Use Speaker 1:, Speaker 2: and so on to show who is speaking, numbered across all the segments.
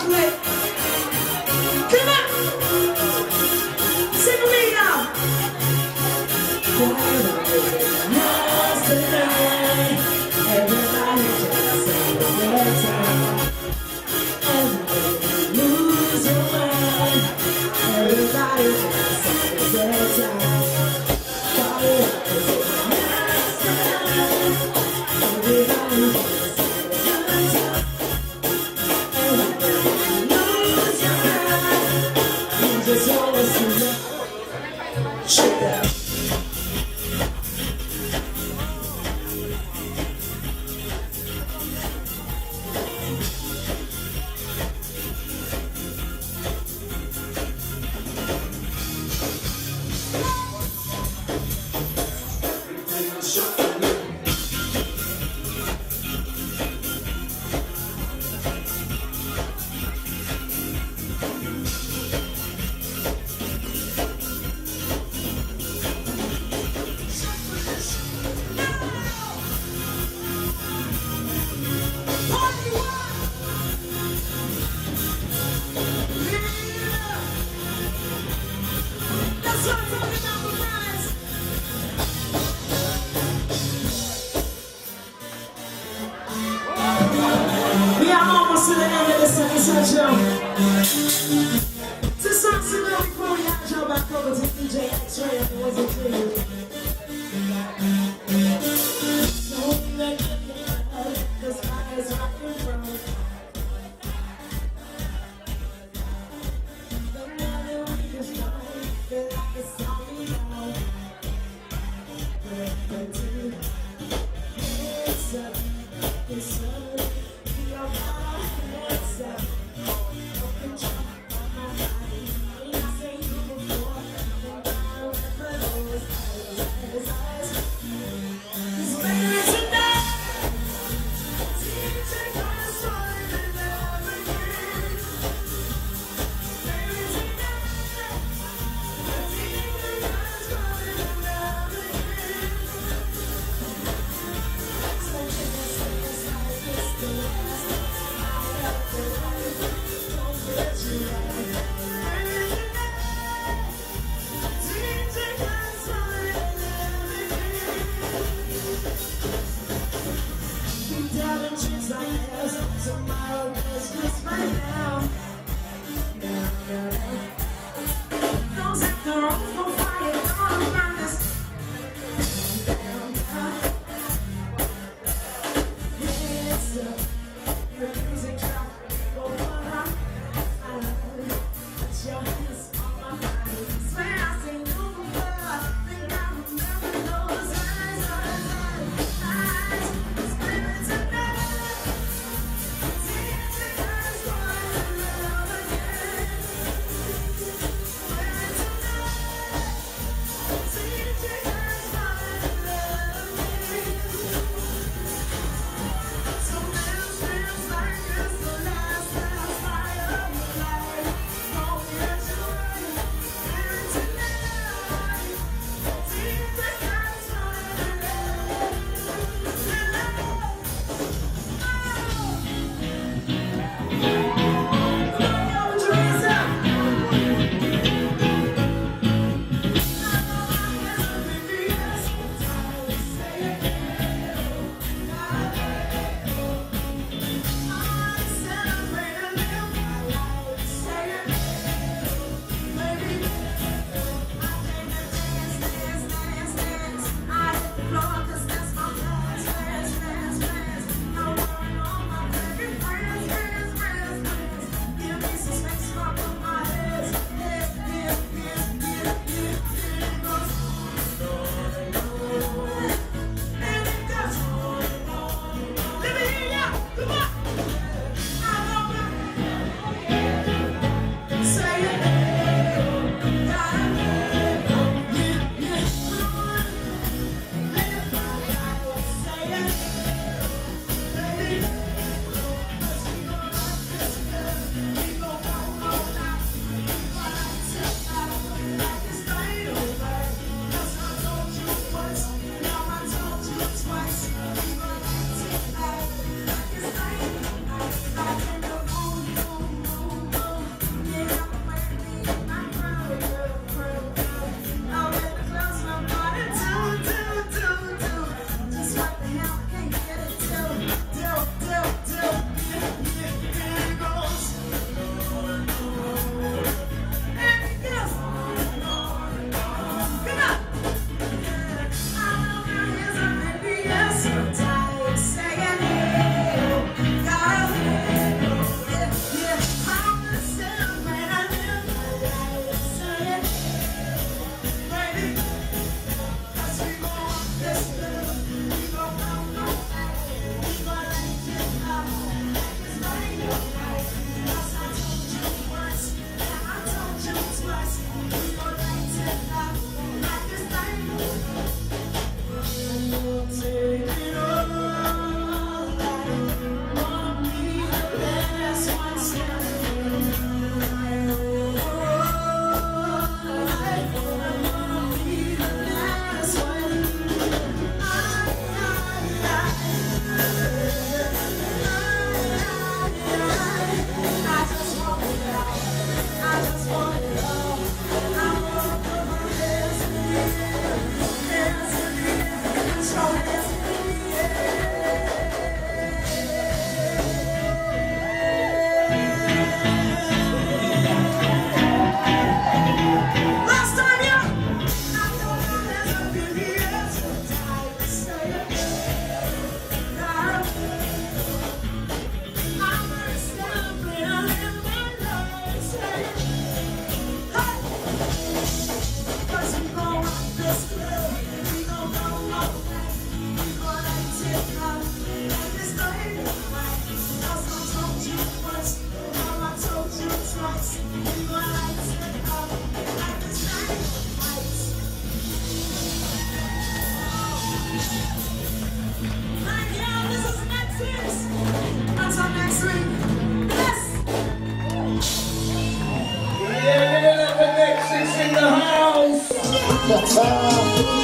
Speaker 1: chocolate. Come on. Sing with me now. Everybody just say the good time. Everybody lose your mind. Everybody just say the good time. Party up, 'cause it's the last time. Everybody just say the good time. Everybody lose your mind. You just wanna see it. Shake that. We are almost to the end of this episode, show. To some signal before we hand you back over to DJ X-Ray and the ones that do you. Don't let it out, the sky is right in front. The money we just don't feel like it's all we know. But to it's up, it's up.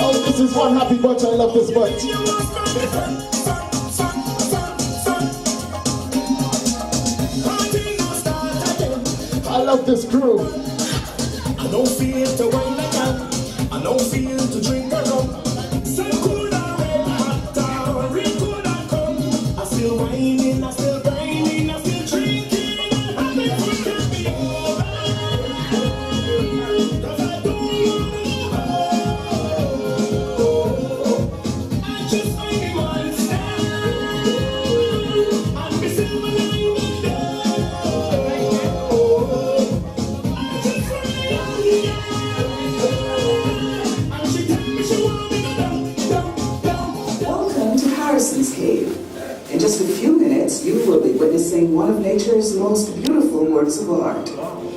Speaker 2: Oh, this is one happy bunch. I love this bunch. I love this crew.
Speaker 1: I don't feel to wine like that. I don't feel to drink a rum. So could I red hot or real could I come? I still whining, I still grinding, I still drinking. I think we can be alright. 'Cause I don't know. I just find one style. I'm missing when I was there. I just find and she tell me she want me to down.
Speaker 3: Welcome to Harrison's Cave. In just a few minutes, you will be witnessing one of nature's most beautiful works of art.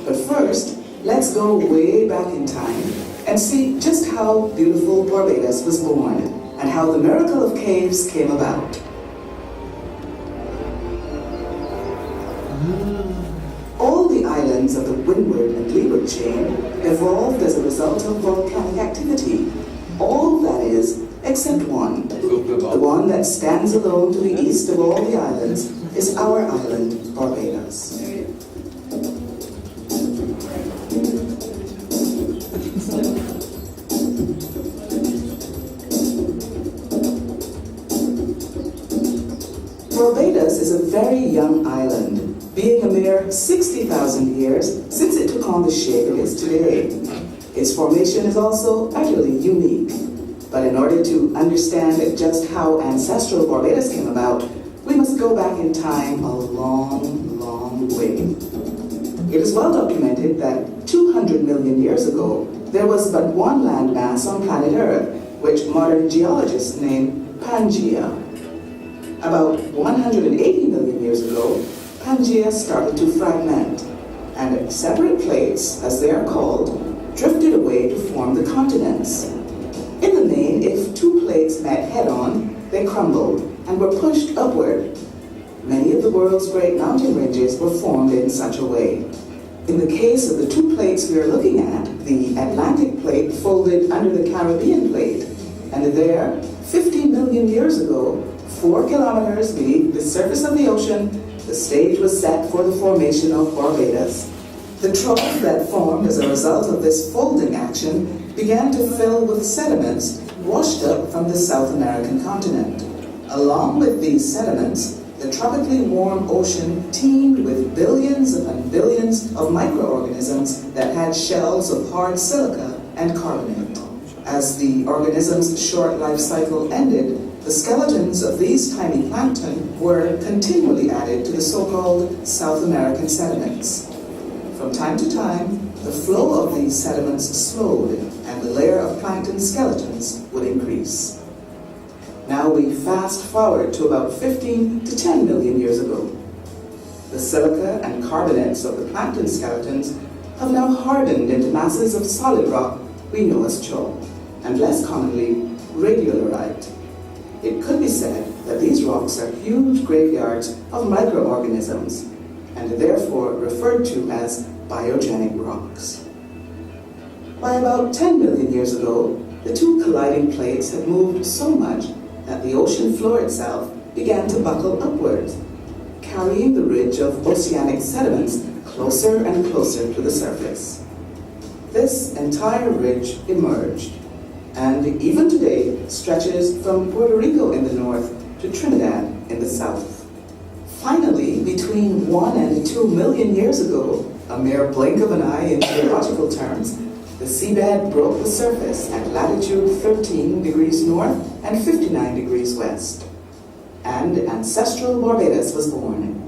Speaker 3: But first, let's go way back in time and see just how beautiful Barbados was born and how the miracle of caves came about. All the islands of the Windward and Leeward chain evolved as a result of volcanic activity. All, that is, except one. The one that stands alone to the east of all the islands is our island, Barbados. Barbados is a very young island, being a mere 60,000 years since it took on the shape it is today. Its formation is also utterly unique. But in order to understand just how ancestral Barbados came about, we must go back in time a long, long way. It is well documented that 200 million years ago, there was but one landmass on planet Earth, which modern geologists name Pangaea. About 180 million years ago, Pangaea started to fragment, and separate plates, as they are called, drifted away to form the continents. In the main, if two plates met head-on, they crumbled and were pushed upward. Many of the world's great mountain ranges were formed in such a way. In the case of the two plates we are looking at, the Atlantic plate folded under the Caribbean plate, and there, 50 million years ago, 4 kilometers beneath the surface of the ocean, the stage was set for the formation of Barbados. The trough that formed as a result of this folding action began to fill with sediments washed up from the South American continent. Along with these sediments, the tropically warm ocean teemed with billions upon billions of microorganisms that had shells of hard silica and carbonate. As the organisms' short life cycle ended, the skeletons of these tiny plankton were continually added to the so-called South American sediments. From time to time, the flow of these sediments slowed and the layer of plankton skeletons would increase. Now we fast forward to about 15 to 10 million years ago. The silica and carbonates of the plankton skeletons have now hardened into masses of solid rock we know as chalk, and less commonly, radiolurite. It could be said that these rocks are huge graveyards of microorganisms, and are therefore referred to as biogenic rocks. By about 10 million years ago, the two colliding plates had moved so much that the ocean floor itself began to buckle upwards, carrying the ridge of oceanic sediments closer and closer to the surface. This entire ridge emerged, and even today stretches from Puerto Rico in the north to Trinidad in the south. Finally, between 1 and 2 million years ago, a mere blink of an eye in geological terms, the seabed broke the surface at latitude 13 degrees north and 59 degrees west. And ancestral Barbados was born.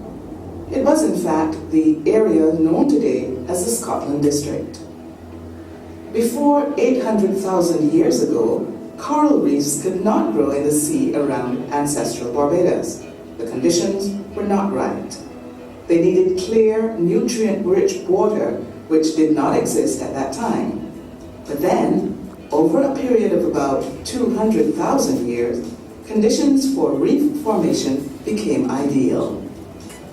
Speaker 3: It was, in fact, the area known today as the Scotland District. Before 800,000 years ago, coral reefs could not grow in the sea around ancestral Barbados. The conditions were not right. They needed clear, nutrient-rich water, which did not exist at that time. But then, Over a period of about 200,000 years, conditions for reef formation became ideal.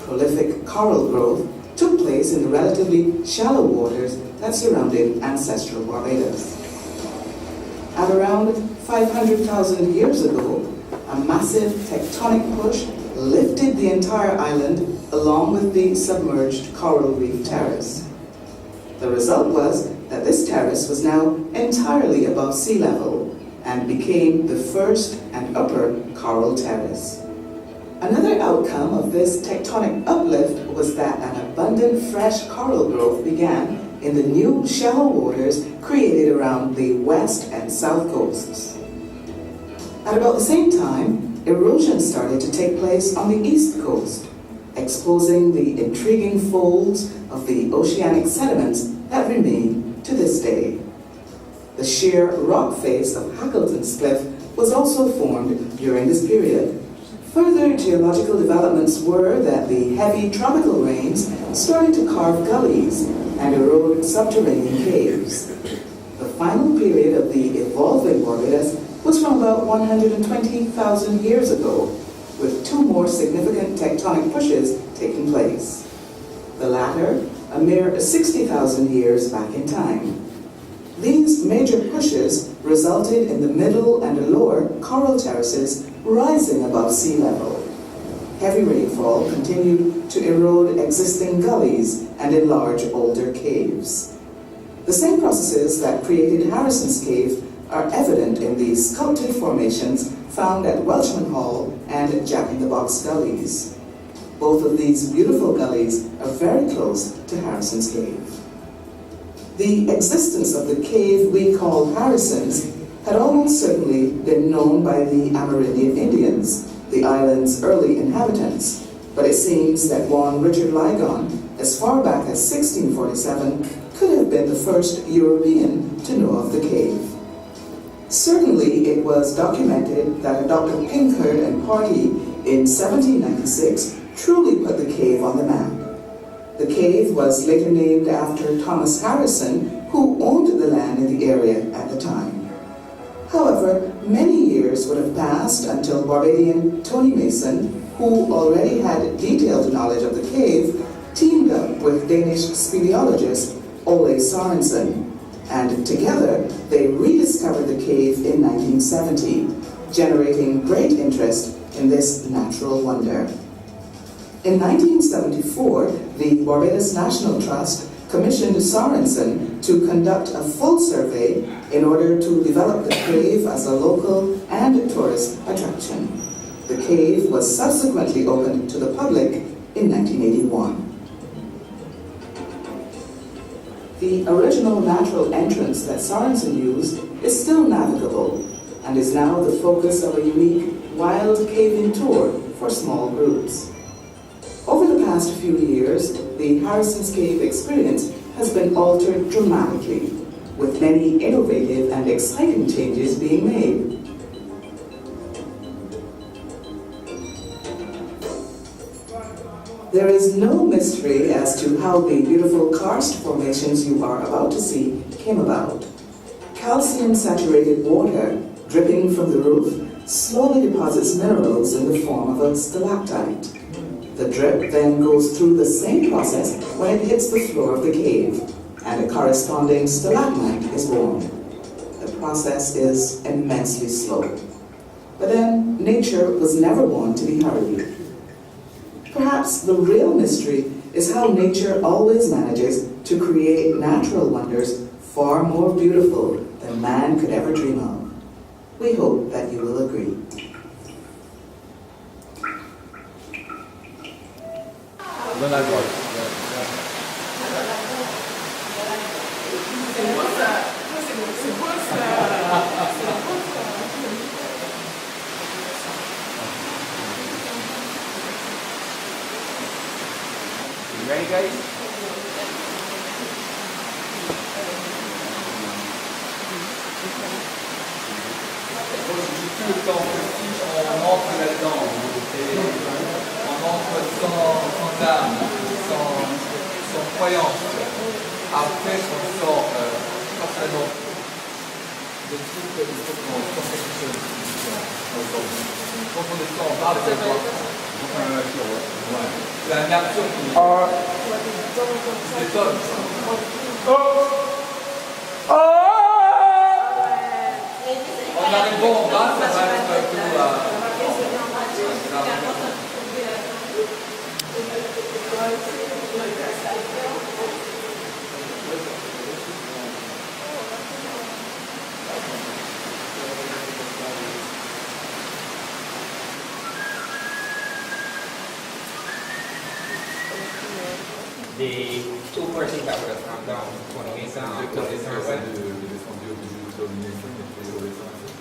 Speaker 3: Prolific coral growth took place in the relatively shallow waters that surrounded ancestral Barbados. At around 500,000 years ago, a massive tectonic push lifted the entire island along with the submerged coral reef terrace. The result was that this terrace was now entirely above sea level and became the first and upper coral terrace. Another outcome of this tectonic uplift was that an abundant fresh coral growth began in the new shallow waters created around the west and south coasts. At about the same time, erosion started to take place on the east coast, exposing the intriguing folds of the oceanic sediments that remain to this day. The sheer rock face of Hackleton's Cliff was also formed during this period. Further geological developments were that the heavy tropical rains started to carve gullies and erode subterranean caves. The final period of the evolving Barbados was from about 120,000 years ago, with two more significant tectonic pushes taking place. The latter, a mere 60,000 years back in time. These major pushes resulted in the middle and lower coral terraces rising above sea level. Heavy rainfall continued to erode existing gullies and enlarge older caves. The same processes that created Harrison's Cave are evident in the sculpted formations found at Welshman Hall and Jack-in-the-Box gullies. Both of these beautiful gullies are very close to Harrison's Cave. The existence of the cave we call Harrison's had almost certainly been known by the Amerindian Indians, the island's early inhabitants, but it seems that one Richard Ligon, as far back as 1647, could have been the first European to know of the cave. Certainly, it was documented that a Dr. Pinkherd and party in 1796 truly put the cave on the map. The cave was later named after Thomas Harrison, who owned the land in the area at the time. However, many years would have passed until Barbadian Tony Mason, who already had detailed knowledge of the cave, teamed up with Danish speleologist Ole Sorensen, and together they rediscovered the cave in 1970, generating great interest in this natural wonder. In 1974, the Barbados National Trust commissioned Sorensen to conduct a full survey in order to develop the cave as a local and tourist attraction. The cave was subsequently opened to the public in 1981. The original natural entrance that Sorensen used is still navigable and is now the focus of a unique wild caving tour for small groups. Over the past few years, the Harrison's Cave experience has been altered dramatically, with many innovative and exciting changes being made. There is no mystery as to how the beautiful karst formations you are about to see came about. Calcium-saturated water dripping from the roof slowly deposits minerals in the form of a stalactite. The drip then goes through the same process when it hits the floor of the cave, and a corresponding stalagmite is born. The process is immensely slow. But then, nature was never one to be hurried. Perhaps the real mystery is how nature always manages to create natural wonders far more beautiful than man could ever dream of. We hope that you will agree.
Speaker 4: Donald Trump. You ready, guys? Tout le temps petit, on entre là-dedans. On entre sans âme, sans croyance. Après, on sort forcément. je trouve qu'il faut qu'on sorte quelque chose. Quand on est en bas, c'est quoi? Ouais. C'est la nature qui détonne. En arrivant en bas, ça va être tout
Speaker 5: The two persons that would have come down,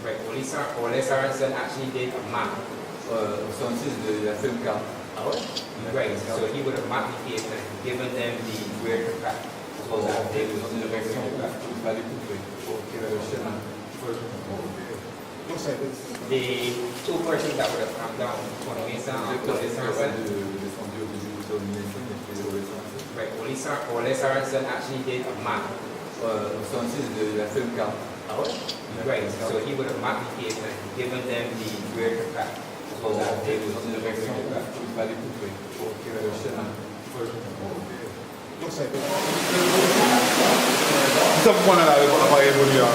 Speaker 5: right, Ole Sorensen actually did a map.
Speaker 4: Il a fait une carte.
Speaker 5: Right, so he would have mapped the case and given them the where to cut. So that they would know where to cut. The two persons that would have come down, right, Ole Sorensen actually did a map.
Speaker 4: Il a fait une carte.
Speaker 5: Right, so he would have mapped the case and given them the where to cut. So that they would know where to cut.
Speaker 6: Ça vous prenez la va évoluer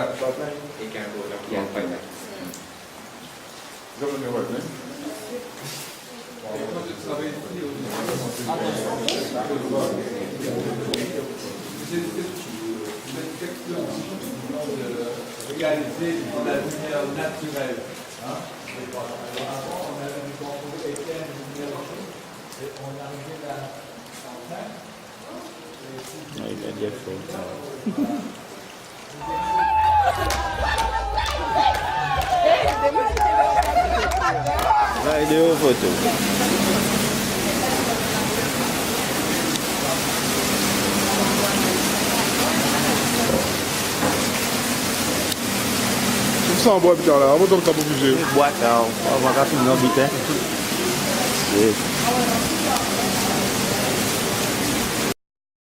Speaker 6: Yeah.
Speaker 5: It can go down. Yeah, like that.
Speaker 6: Governor what, man?
Speaker 4: Quand je travaille ici, c'est une section de réaliser dans la lumière naturelle. Hein? Avant, on avait du contrôle étienne, une lumière et on arrivait à 105.
Speaker 7: Il a déjà fait. La vidéo photo.
Speaker 6: Tout ça en bois putain là, on va donc t'as pas bougé.
Speaker 7: Boîte, on va rapidement vite.